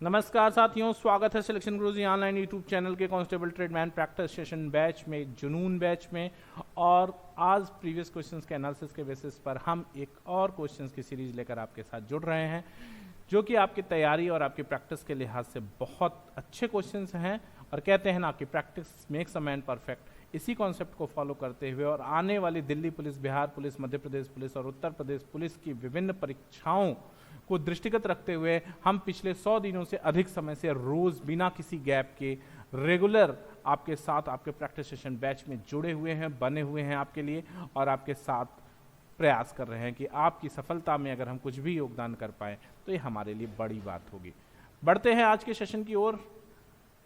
नमस्कार साथियों, स्वागत है सिलेक्शन गुरुजी ऑनलाइन यूट्यूब चैनल के constable tradesman practice session batch में, जुनून बैच में। और आज प्रीवियस क्वेश्चंस के एनालिसिस के बेसिस पर हम एक और क्वेश्चंस की सीरीज लेकर आपके साथ जुड़ रहे हैं, जो कि आपकी तैयारी और आपकी प्रैक्टिस के लिहाज से बहुत अच्छे क्वेश्चंस हैं। और कहते हैं ना कि practice makes a man perfect. इसी कॉन्सेप्ट को फॉलो करते हुए और आने वाली Delhi police, Bihar police, Madhya Pradesh police और उत्तर प्रदेश पुलिस की विभिन्न परीक्षाओं को दृष्टिगत रखते हुए हम पिछले 100 दिनों से अधिक समय से रोज बिना किसी गैप के रेगुलर आपके साथ आपके प्रैक्टिस सेशन बैच में जुड़े हुए हैं, बने हुए हैं आपके लिए, और आपके साथ प्रयास कर रहे हैं कि आपकी सफलता में अगर हम कुछ भी योगदान कर पाए तो ये हमारे लिए बड़ी बात होगी। बढ़ते हैं आज के सेशन की ओर।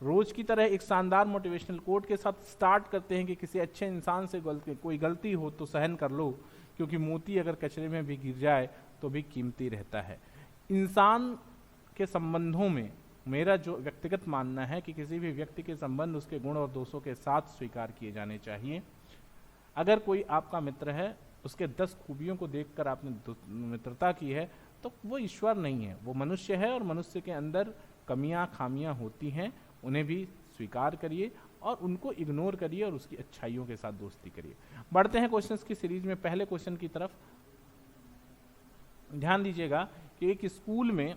रोज की तरह एक शानदार मोटिवेशनल कोट के साथ स्टार्ट करते हैं कि किसी अच्छे इंसान से कोई गलती हो तो सहन कर लो, क्योंकि मोती अगर कचरे में भी गिर जाए तो भी कीमती रहता है। इंसान के संबंधों में मेरा जो व्यक्तिगत मानना है कि किसी भी व्यक्ति के संबंध उसके गुण और दोषों के साथ स्वीकार किए जाने चाहिए। अगर कोई आपका मित्र है, उसके 10 खूबियों को देखकर आपने मित्रता की है, तो वो ईश्वर नहीं है, वो मनुष्य है। और मनुष्य के अंदर कमियां खामियां होती हैं, उन्हें भी स्वीकार करिए और उनको इग्नोर करिए और उसकी अच्छाइयों के साथ दोस्ती करिए। बढ़ते हैं क्वेश्चंस की सीरीज में पहले क्वेश्चन की तरफ। ध्यान दीजिएगा कि एक स्कूल में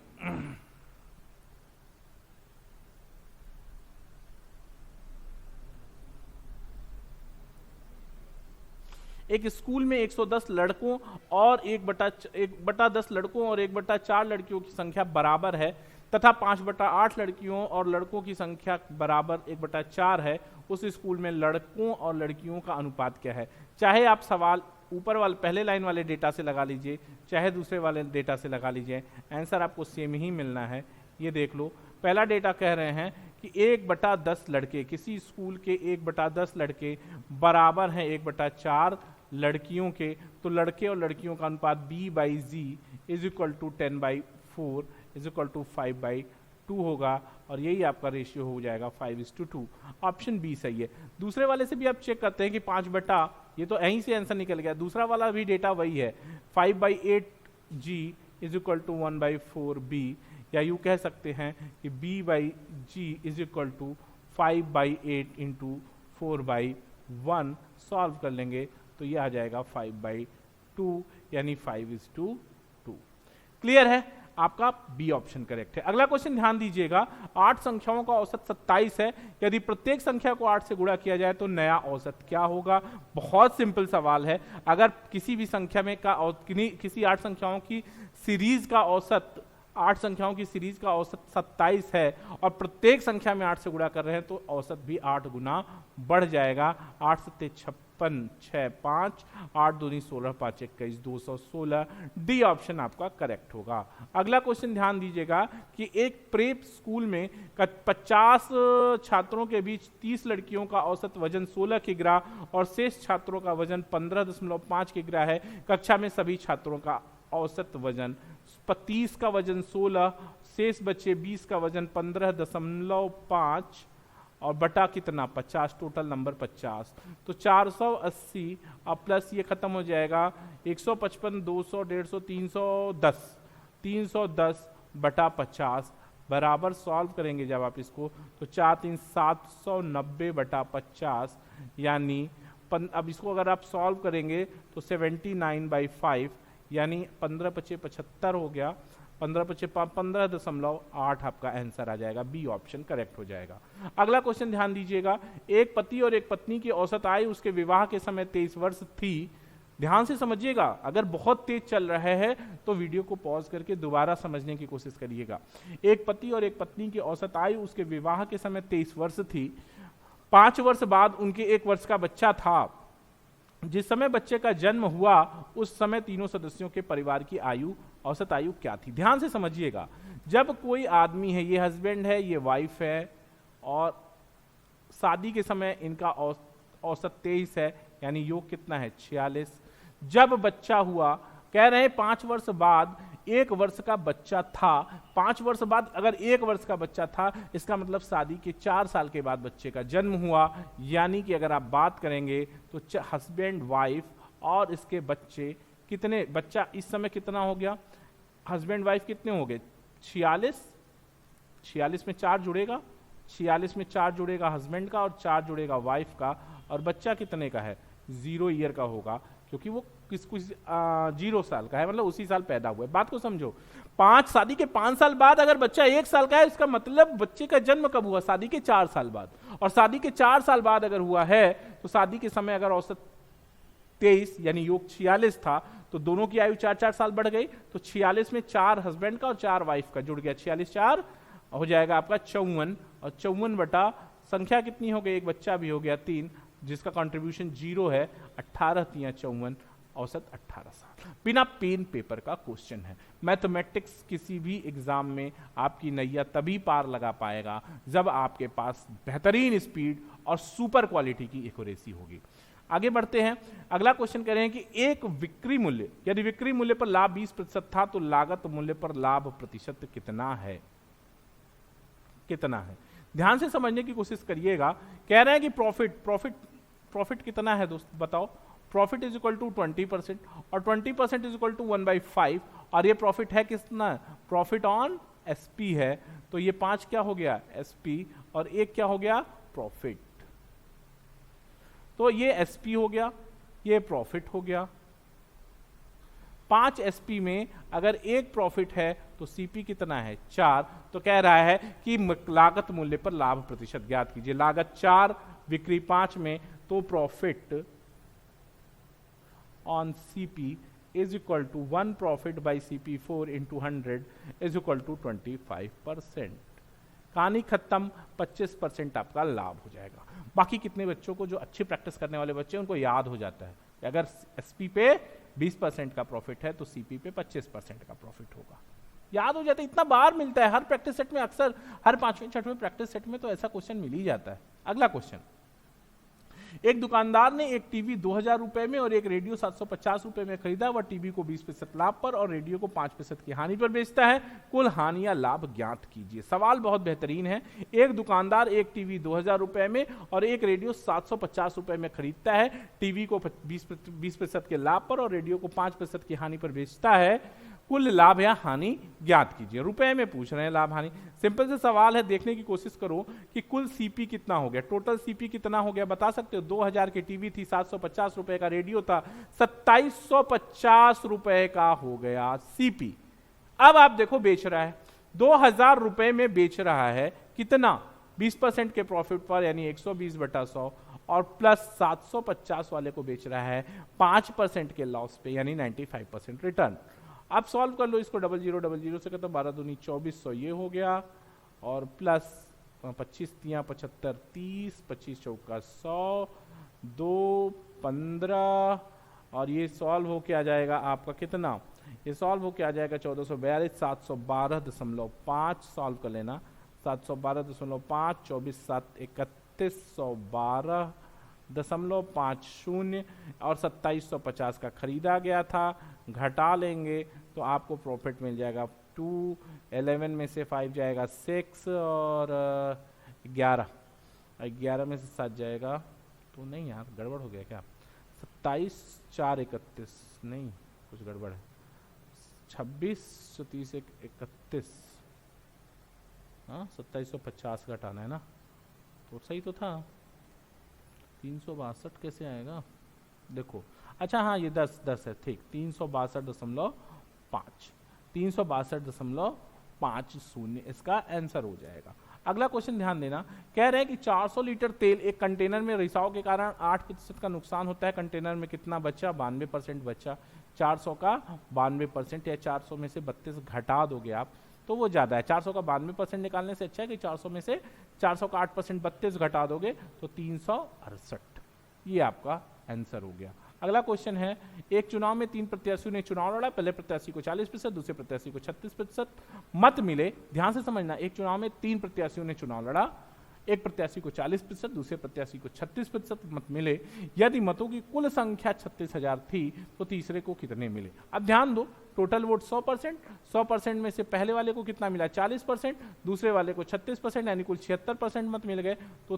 एक स्कूल में 110 लड़कों और 1/10 लड़कों और 1/4 लड़कियों की संख्या बराबर है तथा 5/8 लड़कियों और लड़कों की संख्या बराबर 1/4 है। उस स्कूल में लड़कों और लड़कियों का अनुपात क्या है? चाहे आप सवाल ऊपर वाले पहले लाइन वाले डेटा से लगा लीजिए, चाहे दूसरे वाले डेटा से लगा लीजिए, आंसर आपको सेम ही मिलना है। ये देख लो, पहला डेटा कह रहे हैं कि 1/10 लड़के, किसी स्कूल के 1/10 लड़के बराबर हैं 1/4 लड़कियों के। तो लड़के और लड़कियों का अनुपात B/G is equal to 10/4 is equal to 5/2 होगा, और यही आपका रेशियो हो जाएगा 5:2। ऑप्शन बी सही है। दूसरे वाले से भी आप चेक करते हैं कि 5 ये तो यहीं से आंसर निकल गया, दूसरा वाला भी डेटा वही है, 5/8G is equal to 1/4B, या यूँ कह सकते हैं कि B/G is equal to 5/8 into 4/1। Solve कर लेंगे तो ये आ जाएगा 5/2, यानी 5:2। क्लियर है? आपका बी ऑप्शन करेक्ट है। अगला क्वेश्चन ध्यान दीजिएगा, 8 संख्याओं का औसत 27 है। यदि प्रत्येक संख्या को 8 से गुणा किया जाए तो नया औसत क्या होगा? बहुत सिंपल सवाल है। अगर किसी भी संख्या में किसी 8 संख्याओं की सीरीज का औसत 8 संख्याओं की सीरीज का औसत 27 है और प्रत्येक संख्या में 8 से गुणा कर रहे हैं, तो औसत भी 8 गुना बढ़ जाएगा। 8 7 56, 6 5, 8 दूनी 16, 5 21, 216। डी ऑप्शन आपका करेक्ट होगा। अगला क्वेश्चन ध्यान दीजिएगा कि एक प्रेप स्कूल में 50 छात्रों के बीच 30 लड़कियों का औसत वजन 16 किग्रा और शेष छात्रों का वजन 15.5 किग्रा है। कक्षा में सभी छात्रों का औसत वजन 30 का वजन 16, शेष बचे 20 का वजन 15.5 और बटा कितना 50, टोटल नंबर 50। तो 480 और प्लस ये खत्म हो जाएगा 155, 200, 150, 310, 310 बटा 50 बराबर। सॉल्व करेंगे जब आप इसको तो 4 3 790 बटा 50, यानी अब इसको अगर आप सॉल्व करेंगे तो 79/5, यानी 15×5 75 हो गया, 15×5 15.8 आपका आंसर आ जाएगा। बी ऑप्शन करेक्ट हो जाएगा। अगला क्वेश्चन ध्यान दीजिएगा, एक पति और एक पत्नी की औसत आयु उसके विवाह के समय 23 वर्ष थी। ध्यान से समझिएगा, अगर बहुत तेज चल रहा है तो वीडियो को पॉज करके दोबारा समझने की कोशिश करिएगा। एक पति और एक पत्नी की औसत आयु उसके विवाह के समय 23 वर्ष थी। 5 वर्ष बाद उनके 1 वर्ष का बच्चा था। जिस समय बच्चे का जन्म हुआ उस समय तीनों सदस्यों के परिवार की आयु, औसत आयु क्या थी? ध्यान से समझिएगा, जब कोई आदमी है, ये हस्बैंड है, ये वाइफ है, और शादी के समय इनका औसत 23 है, यानी योग कितना है 46। जब बच्चा हुआ, कह रहे हैं 5 वर्ष बाद 1 वर्ष का बच्चा था। 5 वर्ष बाद अगर 1 वर्ष का बच्चा था, इसका मतलब शादी के 4 साल के बाद बच्चे का जन्म हुआ। यानी कि अगर आप बात करेंगे तो हस्बैंड, वाइफ और इसके बच्चे कितने, बच्चा इस समय कितना हो गया, हस्बैंड वाइफ कितने हो गए 46 46 में 4 जुड़ेगा, 46 में 4 जुड़ेगा हस्बैंड का और 4 जुड़ेगा वाइफ का, और बच्चा कितने का है, 0 ईयर का होगा, क्योंकि वो किस 0 साल का है, मतलब उसी साल पैदा हुआ है। बात को समझो, शादी के 5 साल बाद अगर बच्चा 1 साल का है, इसका मतलब बच्चे का जन्म कब हुआ, शादी के 4 साल बाद, और शादी के 4 साल बाद अगर हुआ है तो शादी के समय अगर औसत 23 यानी योग 46 था, तो दोनों की आयु 4-4 साल बढ़ गई, तो 46 में 4 हस्बैंड का और 4 वाइफ का जुड़ गया, 46 4 हो जाएगा आपका 54, और 54 बटा संख्या कितनी हो गई, एक बच्चा भी हो गया 3, जिसका कंट्रीब्यूशन 0 है, 18 3 54, औसत 18 साल। बिना पेन पेपर का क्वेश्चन है। मैथमेटिक्स किसी भी एग्जाम में आपकी नैया तभी पार लगा पाएगा जब आपके पास बेहतरीन स्पीड और सुपर क्वालिटी की एक्यूरेसी होगी। आगे बढ़ते हैं, अगला क्वेश्चन कह रहे हैं कि एक विक्रय मूल्य, यदि विक्रय मूल्य पर लाभ 20% था तो लागत मूल्य पर लाभ प्रतिशत कितना है, कितना है? ध्यान से समझने की कोशिश करिएगा। कह रहे हैं कि प्रॉफिट कितना है दोस्त, बताओ। प्रॉफिट इज इक्वल टू 20% और 20% इज इक्वल टू 1/5, और ये प्रॉफिट है कितना, प्रॉफिट ऑन एसपी है, तो ये 5 क्या हो गया, एसपी, और 1 क्या हो गया, प्रॉफिट। तो ये एसपी हो गया, ये प्रॉफिट हो गया। 5 एसपी में अगर 1 प्रॉफिट है तो सीपी कितना है, 4। तो कह रहा है कि लागत मूल्य पर लाभ प्रतिशत ज्ञात कीजिए। लागत 4, बिक्री 5 में, तो profit on CP is equal to 1 profit by CP 4 into 100 is equal to 25%। कहानी खत्म, 25% आपका लाभ हो जाएगा। बाकी कितने बच्चों को, जो अच्छी प्रैक्टिस करने वाले बच्चे, उनको याद हो जाता है अगर एसपी पे 20% का प्रॉफिट है तो सीपी पे 25% का प्रॉफिट होगा, याद हो जाता है। इतना बार मिलता है हर प्रैक्टिस सेट में, अक्सर हर 5वें 6वें प्रैक्टिस सेट में तो ऐसा क्वेश्चन मिल ही जाता है। अगला क्वेश्चन, एक दुकानदार ने एक टीवी 2000 रुपए में और एक रेडियो 750 रुपए में खरीदा। वह टीवी को 20% लाभ पर और रेडियो को 5% की हानि पर बेचता है। कुल हानि या लाभ ज्ञात कीजिए। सवाल बहुत बेहतरीन है। एक दुकानदार एक टीवी 2000 रुपए में और एक रेडियो 750 रुपए में खरीदता है। टीवी को 20% के लाभ पर और रेडियो को 5% की हानि पर बेचता है। कुल लाभ या हानि ज्ञात कीजिए। रुपए में पूछ रहे हैं लाभ हानि। सिंपल से सवाल है, देखने की कोशिश करो कि कुल सीपी कितना हो गया, टोटल सीपी कितना हो गया, बता सकते हो। 2000 की टीवी थी, 750 रुपए का रेडियो था, 2750 रुपए का हो गया सीपी। अब आप देखो बेच रहा है 2000 रुपए में बेच रहा है, कितना, 20% के प्रॉफिट पर यानी 120/100 और प्लस 750 वाले को बेच रहा है 5% के लॉस पे यानी 95% रिटर्न। आप सॉल्व कर लो इसको, 0000 से कहते 12 दूनी 2400 ये हो गया और प्लस 25 तियां 75 30, 25 चौका 100, 2 15 और ये सॉल्व हो के आ जाएगा आपका कितना, ये सॉल्व हो के आ जाएगा 1442, 712.5 सॉल्व कर लेना, 712.5, 24 7 3112.50 और 2750 का खरीदा गया था। घटा लेंगे तो आपको प्रॉफिट मिल जाएगा 2, 11 में से 5 जाएगा 6 और 11 में से 7 जाएगा तो नहीं यार गड़बड़ हो गया क्या, 27 4 31 नहीं कुछ गड़बड़ है, 26 30 31, हाँ 2750 का हटाना है ना, तो सही तो था। 362 कैसे आएगा देखो, अच्छा हाँ ये 10 है ठीक, 362.50 इसका आंसर हो जाएगा। अगला क्वेश्चन ध्यान देना, कह रहे हैं कि 400 लीटर तेल एक कंटेनर में रिसाव के कारण 8% का नुकसान होता है। कंटेनर में कितना बचा, 92% बचा। 400 का 92% या 400 में से 32 घटा दोगे आप तो वो ज्यादा है। 400 का 92% निकालने से अच्छा है कि 400 में से 400 का 8% 32 घटा दोगे तो 368, ये आपका आंसर हो गया। अगला क्वेश्चन है, एक चुनाव में 3 प्रत्याशियों ने चुनाव लड़ा, पहले प्रत्याशी को 40%, दूसरे प्रत्याशी को 36% मत मिले। ध्यान से समझना, एक चुनाव में 3 प्रत्याशियों ने चुनाव लड़ा, एक प्रत्याशी को 40%, दूसरे प्रत्याशी को 36% मत मिले। यदि मतों की कुल संख्या 36,000 थी तो तीसरे को कितने मिले। अब ध्यान दो, टोटल वोट 100% में से पहले वाले को कितना मिला 40%, दूसरे वाले को 36% यानी कुल 76% मत मिल गए। तो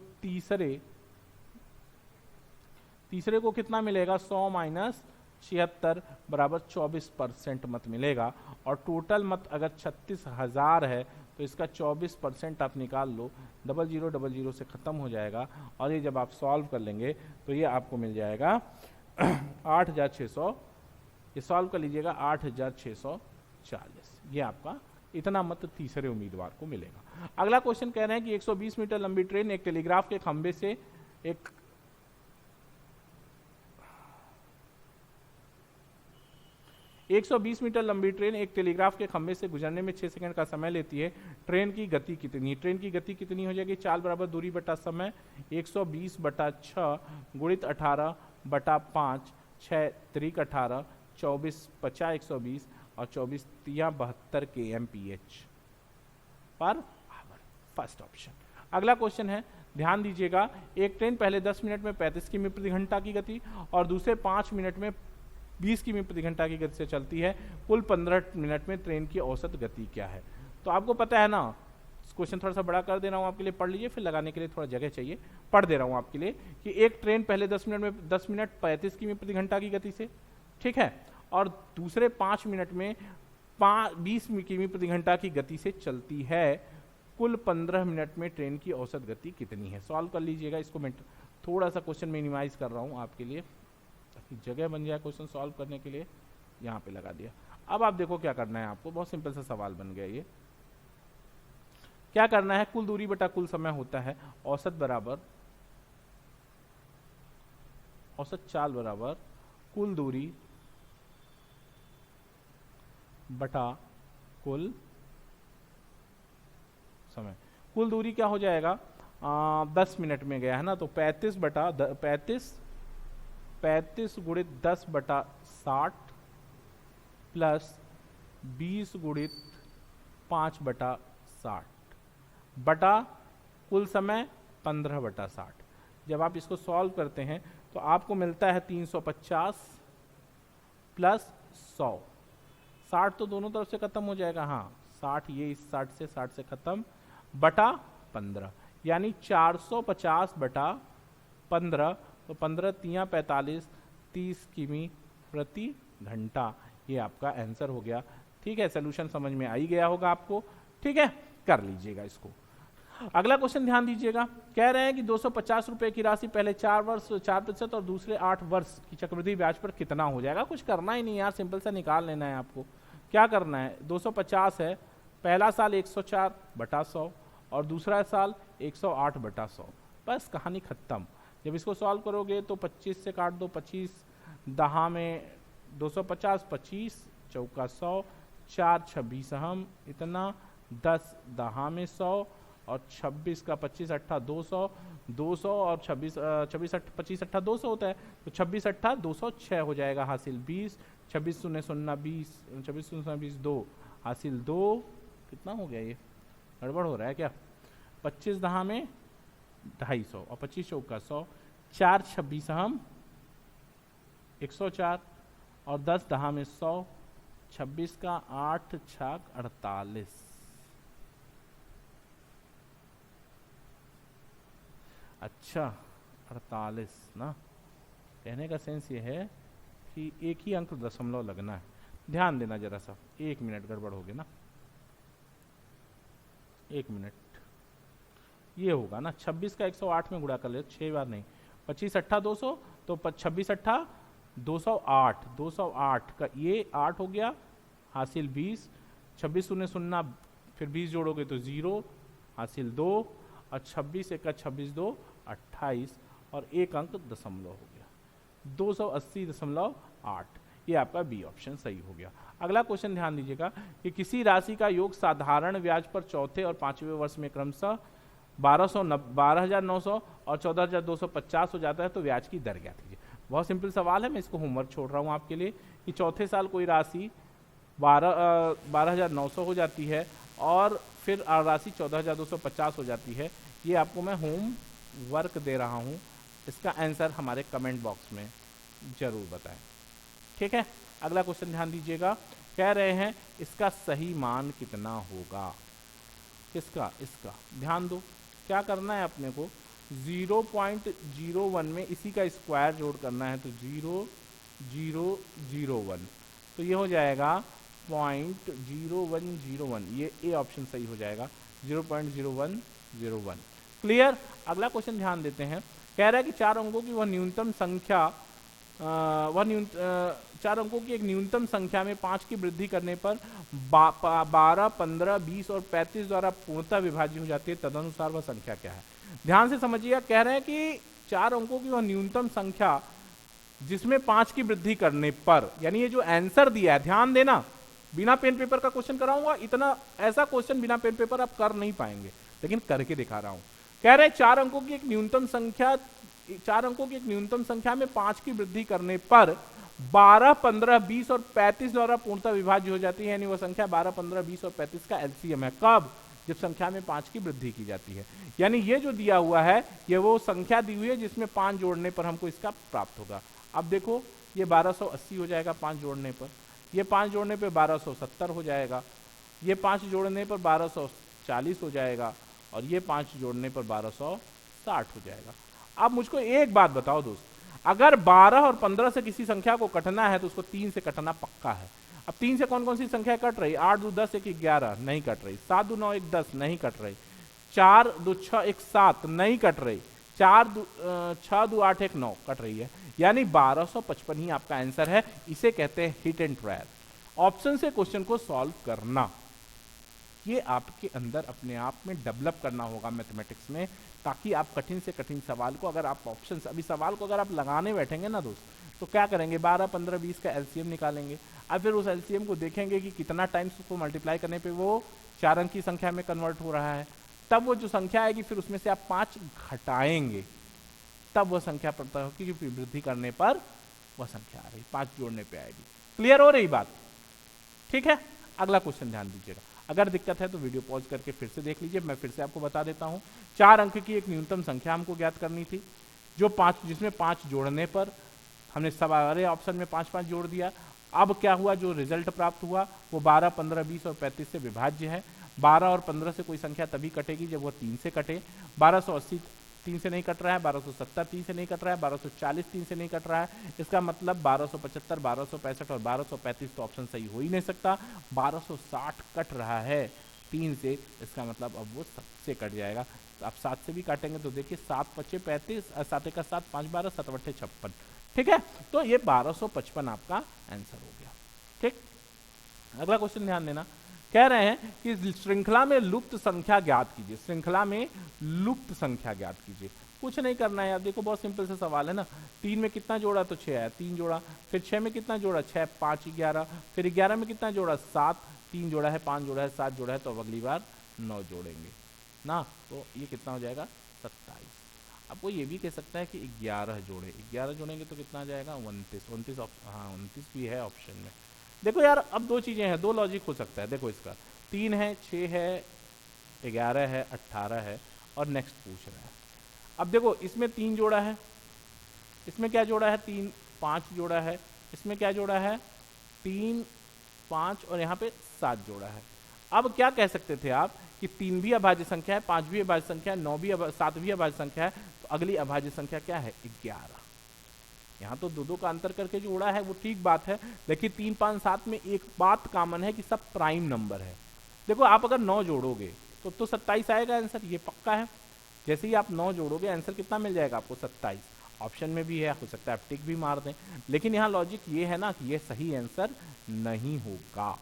तीसरे को कितना मिलेगा, 100 माइनस 76 बराबर 24% मत मिलेगा। और टोटल मत अगर 36,000 है तो इसका 24% आप निकाल लो, 0000 से ख़त्म हो जाएगा, और ये जब आप सॉल्व कर लेंगे तो ये आपको मिल जाएगा 8600, ये सॉल्व कर लीजिएगा 8640, ये आपका इतना मत तीसरे उम्मीदवार को मिलेगा। अगला क्वेश्चन कह रहे हैं कि 120 मीटर लंबी ट्रेन एक टेलीग्राफ के खंभे से एक 120 मीटर लंबी ट्रेन एक टेलीग्राफ के खंभे से गुजरने में 6 सेकंड का समय लेती है। ट्रेन की गति कितनी? ट्रेन की गति कितनी हो जाएगी? चाल बराबर दूरी बटा समय, 120 बटा 6 गुणित 18 बटा 5, 6 त्रिक 18, 24 50 120 और 24 तिया 72 kmph per hour, first option. अगला क्वेश्चन है, ध्यान दीजिएगा, एक ट्रेन पहले 10 मिनट में 35 किमी प्रति घंटा की गति और दूसरे 5 मिनट में 20 किमी प्रति घंटा की गति से चलती है। कुल 15 मिनट में ट्रेन की औसत गति क्या है? तो आपको पता है ना, क्वेश्चन थोड़ा सा बड़ा कर दे रहा हूँ आपके लिए, पढ़ लीजिए, फिर लगाने के लिए थोड़ा जगह चाहिए, पढ़ दे रहा हूँ आपके लिए कि एक ट्रेन पहले 10 मिनट 35 किमी प्रति घंटा की गति से, ठीक है, और दूसरे 5 मिनट में 20 किमी प्रति घंटा की गति से चलती है। कुल 15 मिनट में ट्रेन की औसत गति कितनी है? सॉल्व कर लीजिएगा इसको। मैं थोड़ा सा क्वेश्चन मिनिमाइज कर रहा हूँ आपके लिए ताकि जगह बन जाए क्वेश्चन सॉल्व करने के लिए। यहाँ पे लगा दिया। अब आप देखो क्या करना है आपको, बहुत सिंपल सा सवाल बन गया ये। क्या करना है? कुल दूरी बटा कुल समय होता है, औसत बराबर औसत चाल बराबर कुल दूरी बटा कुल समय। कुल दूरी क्या हो जाएगा? 10 मिनट में गया है ना, तो 35 गुणित 10 बटा 60 प्लस 20 गुणित 5 बटा 60 बटा कुल समय 15 बटा 60। जब आप इसको सॉल्व करते हैं तो आपको मिलता है 350 प्लस 100। 60 तो दोनों तरफ से खत्म हो जाएगा, हाँ 60, ये इस 60 से खत्म, बटा 15, यानी 450 बटा 15, तो 15 तिया 45, 30 किमी प्रति घंटा। ये आपका आंसर हो गया। ठीक है, सोल्यूशन समझ में आ ही गया होगा आपको। ठीक है, कर लीजिएगा इसको। अगला क्वेश्चन ध्यान दीजिएगा, कह रहे हैं कि 250 रुपए की राशि पहले 4 वर्ष 4% और दूसरे 8 वर्ष की चक्रवृद्धि ब्याज पर कितना हो जाएगा? कुछ करना ही नहीं यार, सिंपल सा निकाल लेना है आपको। क्या करना है? 250 है, पहला साल 104 बटा 100 और दूसरा साल 108 बटा 100, बस कहानी खत्म। जब इसको सॉल्व करोगे तो 25 से काट दो, 25 दहा में 250, 25 चौका 100, 4 26 हम इतना, 10 दहा में 100 और 26 का 25 अट्ठा 200, 200 और 26 25 अट्ठा 200 होता है, तो 26 अट्ठा 206 हो जाएगा हासिल 20, 26 शून्य 20, 26 शून्य 20 2 हासिल 2, कितना हो गया? ये गड़बड़ हो रहा है क्या? 25 दहा में 250 और 25 चौका 100, 4 26 हम 104 और 10 दहा में 100, 26 का 8 छाक 48। अच्छा 48 ना, कहने का सेंस ये है कि एक ही अंक दशमलव लगना है। ध्यान देना जरा सा, 1 मिनट गड़बड़ हो गया ना, 1 मिनट। ये होगा ना 26 का 108 में गुणा कर ले, 6 बार नहीं, 25 अट्ठा 200, तो 26 अट्ठा 208, 208 का ये 8 हो गया हासिल 20, 26 शून्य 0 फिर 20 जोड़ोगे तो 0 हासिल 2 और 26 एक 26 2 28 और एक अंक दशमलव हो गया 280.8। ये आपका बी ऑप्शन सही हो गया। अगला क्वेश्चन ध्यान दीजिएगा कि किसी राशि का योग साधारण ब्याज पर चौथे और पांचवें वर्ष में क्रमशः 12,900 और 14,250 हो जाता है, तो ब्याज की दर ज्ञात कीजिए। बहुत सिंपल सवाल है, मैं इसको होमवर्क छोड़ रहा हूँ आपके लिए कि चौथे साल कोई राशि 12,900 हो जाती है और फिर राशि 14,250 हो जाती है। ये आपको मैं होम वर्क दे रहा हूँ, इसका आंसर हमारे कमेंट बॉक्स में जरूर बताएं। ठीक है, अगला क्वेश्चन ध्यान दीजिएगा, कह रहे हैं इसका सही मान कितना होगा? किसका? इसका। ध्यान दो, क्या करना है अपने को, 0.01 में इसी का स्क्वायर जोड़ करना है, तो 0.001, तो ये हो जाएगा 0.0101, ये ए ऑप्शन सही हो जाएगा, 0.0101। क्लियर। अगला क्वेश्चन ध्यान देते हैं, कह रहा है कि चार अंकों की वह न्यूनतम संख्या चार अंकों की एक न्यूनतम संख्या में 5 की वृद्धि करने पर 12, 15, 20 और 35 द्वारा पूर्णतः विभाज्य हो जाती है, तदनुसार वह संख्या क्या है। ध्यान से समझिए, कह रहे हैं कि चार अंकों की वह न्यूनतम संख्या जिसमें 5 की वृद्धि करने पर, यानी ये जो आंसर दिया है, ध्यान देना, बिना पेन पेपर का क्वेश्चन कराऊंगा, इतना ऐसा क्वेश्चन बिना पेन पेपर आप कर नहीं पाएंगे, लेकिन करके दिखा रहा हूं। कह रहे हैं चार अंकों की एक न्यूनतम संख्या में 5 की वृद्धि करने पर 12, 15, 20 और 35 द्वारा पूर्णतः विभाज्य हो जाती है, यानी वह संख्या 12, 15, 20 और 35 का एलसीएम है। कब? जब संख्या में 5 की वृद्धि की जाती है। यानी ये जो दिया हुआ है ये वो संख्या दी हुई है जिसमें 5 जोड़ने पर हमको इसका प्राप्त होगा। अब देखो ये 1280 हो जाएगा 5 जोड़ने पर, ये 5 जोड़ने पर 1270 हो जाएगा, ये 5 जोड़ने पर 1240 हो जाएगा, और ये 5 जोड़ने पर 1260 हो जाएगा। अब मुझको एक बात बताओ दोस्त, अगर 12 और 15 से किसी संख्या को कटना है तो उसको 3 से कटना पक्का है। अब 3 से कौन कौन सी संख्या कट रही? 8 2 10 1 11 नहीं कट रही, 7 2 9 1 10 नहीं कट रही, 4 2 6 1 7 नहीं कट रही, 6 2 8 1 9 कट रही है, यानी 1255 ही आपका आंसर है। इसे कहते हैं हिट एंड ट्रायल, ऑप्शन से क्वेश्चन को सॉल्व करना। ये आपके अंदर अपने आप में डेवलप करना होगा मैथमेटिक्स में, ताकि आप कठिन से कठिन सवाल को, अगर आप ऑप्शन, अभी सवाल को अगर आप लगाने बैठेंगे ना दोस्त, तो क्या करेंगे, 12, 15, 20 का एलसीएम निकालेंगे, अब फिर उस एलसीएम को देखेंगे कि कितना टाइम्स उसको मल्टीप्लाई करने पे वो 4 अंक की संख्या में कन्वर्ट हो रहा है, तब वो जो संख्या आएगी फिर उसमें से आप 5 घटाएंगे, तब वह संख्या पता होगी कि वृद्धि करने पर वह संख्या आ रही, 5 जोड़ने पे आएगी। क्लियर हो रही बात? ठीक है, अगला क्वेश्चन ध्यान दीजिएगा। अगर दिक्कत है तो वीडियो पॉज करके फिर से देख लीजिए, मैं फिर से आपको बता देता हूं। 4 अंक की एक न्यूनतम संख्या हमको ज्ञात करनी थी, जो 5, जिसमें 5 जोड़ने पर हमने सारे ऑप्शन में 5 5 जोड़ दिया। अब क्या हुआ, जो रिजल्ट प्राप्त हुआ वो 12, 15, 20 और 35 से विभाज्य है। 12 और 15 से कोई संख्या तभी कटेगी जब वो 3 से कटे। 1280 3 से नहीं कट रहा है, 1270 3 से नहीं कट रहा है, 1240 3 से नहीं कट रहा है, इसका मतलब 1275, 1265 और 1235 तो ऑप्शन सही हो ही नहीं सकता। 1260 कट रहा है 3 से, इसका मतलब अब वो 7 से कट जाएगा। तो आप 7 से भी काटेंगे तो देखिए 7 5 35, 7 का 7 5 12 7 8 56, ठीक है, तो ये 1255 आपका आंसर हो गया। ठीक, अगला क्वेश्चन ध्यान देना, कह रहे हैं कि श्रृंखला में लुप्त संख्या ज्ञात कीजिए। श्रृंखला में लुप्त संख्या ज्ञात कीजिए, कुछ नहीं करना है यार, देखो बहुत सिंपल सा सवाल है ना। 3 में कितना जोड़ा तो 6 आया, 3 जोड़ा, फिर 6 में कितना जोड़ा 6, 5 11, फिर 11 में कितना जोड़ा 7, 3 जोड़ा है, 5 जोड़ा है, 7 जोड़ा है, तो अब अगली बार 9 जोड़ेंगे ना, तो ये कितना हो जाएगा 27। अब वो ये भी कह सकता है कि 11 जोड़े, 11 जोड़ेंगे तो कितना आ जाएगा 29, 29 हाँ 29 भी है ऑप्शन में। देखो यार अब 2 चीजें हैं, 2 लॉजिक हो सकता है। देखो इसका 3 है, 6 है, 11 है, 18 है, और नेक्स्ट पूछ रहा है। अब देखो इसमें 3 जोड़ा है, इसमें क्या जोड़ा है 3, 5 जोड़ा है, इसमें क्या जोड़ा है 3 5, और यहाँ पे 7 जोड़ा है। अब क्या कह सकते थे आप कि 3 भी अभाज्य संख्या है, 5 भी अभाज्य संख्या है, 9 भी 7 भी अभाज्य संख्या है, तो अगली अभाज्य संख्या क्या है 11। यहाँ तो 2 2 का अंतर करके जोड़ा है वो ठीक बात है, लेकिन 3 5 7 में एक बात कॉमन है कि सब प्राइम नंबर है। देखो आप अगर 9 जोड़ोगे तो 27 आएगा आंसर, ये पक्का है। जैसे ही आप 9 जोड़ोगे आंसर कितना मिल जाएगा आपको 27, ऑप्शन में भी है, हो सकता है आप टिक भी मार दें, लेकिन यहाँ लॉजिक ये है ना कि ये सही आंसर नहीं होगा,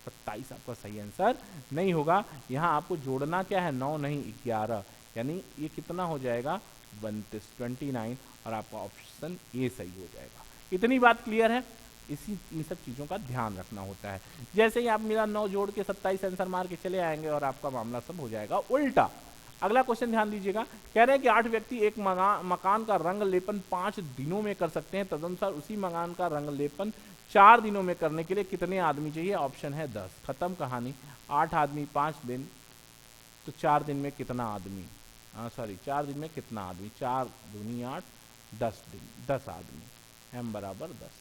27 आपका सही आंसर नहीं होगा। यहाँ आपको जोड़ना क्या है 9 नहीं 11, यानी ये कितना हो जाएगा 29, और आपका ऑप्शन ए सही हो जाएगा। इतनी बात क्लियर है? इन सब चीजों का ध्यान रखना होता है। जैसे ही आप मेरा 9 जोड़ के 27 आंसर मार के चले आएंगे और आपका मामला सब हो जाएगा उल्टा। अगला क्वेश्चन ध्यान दीजिएगा, कह रहे हैं कि 8 व्यक्ति एक मकान का रंग लेपन 5 दिनों में कर सकते हैं, तदनुसार उसी मकान का रंग लेपन 4 दिनों में करने के लिए कितने आदमी चाहिए? ऑप्शन है 10। खत्म कहानी। 8 आदमी 5 दिन, तो 4 दिन में कितना आदमी, 4 दिन में कितना आदमी, 4 दूनी 8, 10 दिन 10 आदमी, m बराबर 10।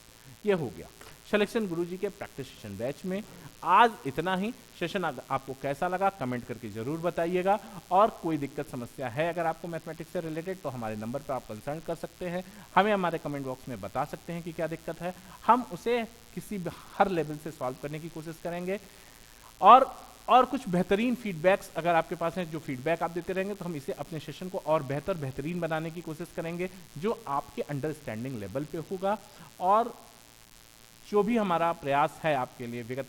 ये हो गया सिलेक्शन गुरुजी के प्रैक्टिस सेशन बैच में। आज इतना ही। सेशन आपको कैसा लगा कमेंट करके जरूर बताइएगा, और कोई दिक्कत समस्या है अगर आपको मैथमेटिक्स से रिलेटेड तो हमारे नंबर पर आप कंसल्ट कर सकते हैं, हमें हमारे कमेंट बॉक्स में बता सकते हैं कि क्या दिक्कत है, हम उसे किसी भी हर लेवल से सॉल्व करने की कोशिश करेंगे। और कुछ बेहतरीन फीडबैक्स अगर आपके पास हैं, जो फीडबैक आप देते रहेंगे तो हम इसे अपने सेशन को और बेहतरीन बनाने की कोशिश करेंगे, जो आपके अंडरस्टैंडिंग लेवल पे होगा। और जो भी हमारा प्रयास है आपके लिए विगत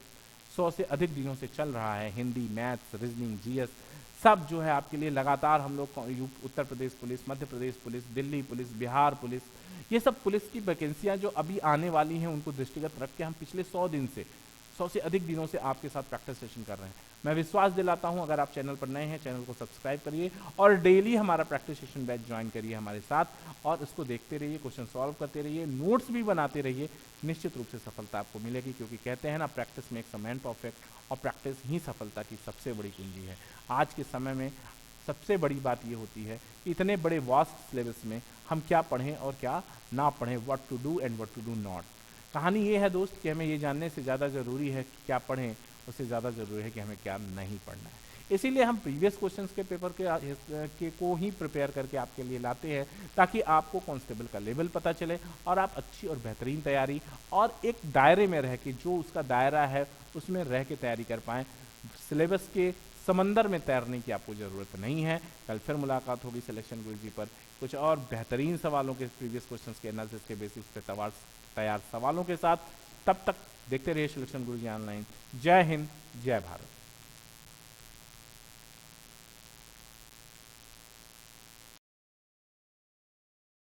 100 से अधिक दिनों से चल रहा है, हिंदी, मैथ्स, रीजनिंग, जीएस, सब जो है आपके लिए लगातार हम लोग Uttar Pradesh police, Madhya Pradesh police, Delhi police, Bihar police, ये सब पुलिस की वैकेंसियां जो अभी आने वाली हैं उनको दृष्टिगत रख के हम पिछले 100 से अधिक दिनों से आपके साथ प्रैक्टिस सेशन कर रहे हैं। मैं विश्वास दिलाता हूं, अगर आप चैनल पर नए हैं चैनल को सब्सक्राइब करिए और डेली हमारा प्रैक्टिस सेशन बैच ज्वाइन करिए हमारे साथ, और इसको देखते रहिए, क्वेश्चन सॉल्व करते रहिए, नोट्स भी बनाते रहिए। निश्चित रूप से सफलता आपको मिलेगी, क्योंकि कहते हैं ना, practice makes a man perfect, और प्रैक्टिस ही सफलता की सबसे बड़ी कुंजी है। आज के समय में सबसे बड़ी बात ये होती है कि इतने बड़े वास्ट सिलेबस में हम क्या पढ़ें और क्या ना पढ़ें, what to do and what to do not. कहानी ये है दोस्त कि हमें ये जानने से ज़्यादा ज़रूरी है कि क्या पढ़ें, उससे ज़्यादा ज़रूरी है कि हमें क्या नहीं पढ़ना है। इसीलिए हम प्रीवियस क्वेश्चंस के पेपर के को ही प्रिपेयर करके आपके लिए लाते हैं, ताकि आपको कांस्टेबल का लेवल पता चले और आप अच्छी और बेहतरीन तैयारी और एक दायरे में रह के, जो उसका दायरा है उसमें रह के तैयारी कर पाएँ। सिलेबस के समंदर में तैरने की आपको ज़रूरत नहीं है। कल फिर मुलाकात होगी सिलेक्शन गुरुजी पर कुछ और बेहतरीन सवालों के, प्रीवियस क्वेश्चंस के एनालिसिस के बेसिस पे तैयार सवालों के साथ। तब तक देखते रहिए सिलेक्शन गुरुजी ऑनलाइन। जय हिंद, जय भारत।